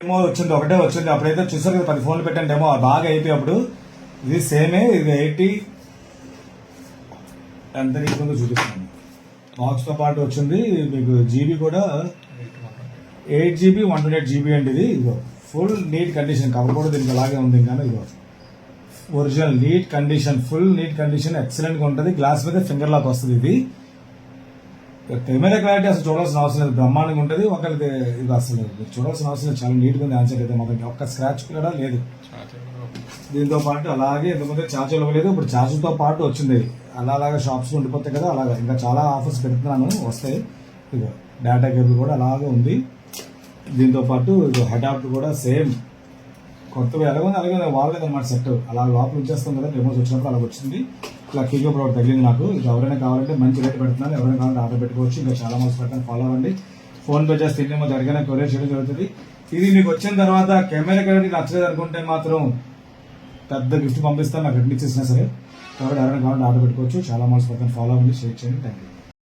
Demo వచ్చింది, ఒకటే వచ్చింది. అప్పుడైతే చూసారు కదా 10 ఫోన్లు పెట్టాను డెమో, బాగా అయిపోయి అప్పుడు. ఇది సేమే, ఇది 80 ఎంత నీకుందో చూపిస్తాను. బాక్స్తో పాటు వచ్చింది మీకు. జీబీ కూడా 8 GB 128 GB అండి. ఇది ఇదిగో ఫుల్ నీట్ కండిషన్. కవర్ కూడా దీనికి అలాగే ఉంది. ఇంకా ఇదిగో original neat condition, full neat condition, ఎక్సలెంట్గా ఉంటుంది. గ్లాస్ మీద ఫింగర్ లాక్ వస్తుంది. ఇది కెమెరా క్లారిటీ అసలు చూడాల్సిన అవసరం లేదు, బ్రహ్మాండంగా ఉంటుంది. ఒకరికి ఇది అసలు చూడాల్సిన అవసరం లేదు, చాలా నీట్గా ఉంది. ఆన్సర్ అయితే మాకు ఒక్క స్క్రాచ్ కూడా లేదు. దీంతో పాటు అలాగే ఇంతకుముందు ఛార్జర్ ఇవ్వలేదు, ఇప్పుడు ఛార్జర్తో పాటు వచ్చింది. అలాగా షాప్స్లో ఉండిపోతాయి కదా, అలాగా ఇంకా చాలా ఆఫర్స్ పెడుతున్నాను, వస్తాయి. ఇదిగో డేటా కేబుల్ కూడా అలాగే ఉంది. దీంతో పాటు ఇది అడాప్టర్ కూడా సేమ్ కొత్తగా ఎలాగో అలాగే వాళ్ళలేదు అనమాట. సెట్ అలా లోపల ఉంచేస్తాం కదా, డెమోస్ వచ్చినప్పుడు అలా వచ్చింది. ఇలా కీగా ప్రోడక్ట్ తగిలింది నాకు. ఇది ఎవరైనా కావాలంటే మంచి రేట్ పెడుతున్నాను, ఎవరైనా కావాలంటే ఆర్డర్ పెట్టుకోవచ్చు. ఇంకా చాలా మంది పెట్టాను, ఫాలో అవ్వండి. ఫోన్ పే చేస్తే ఇంకేమో జరిగిన కొరియర్ చేయడం జరుగుతుంది. ఇది మీకు వచ్చిన తర్వాత కెమెరా క్వాలిటీ నచ్చలేదు అనుకుంటే మాత్రం పెద్ద గిఫ్ట్ పంపిస్తాను, నాకు ఎట్లా ఇచ్చేసినా సరే. కాబట్టి ఎవరైనా కావాలంటే ఆర్డర్ పెట్టుకోవచ్చు. చాలా మంది పెట్టాను, ఫాలో అవ్వండి, షేర్ చేయండి. Thank you.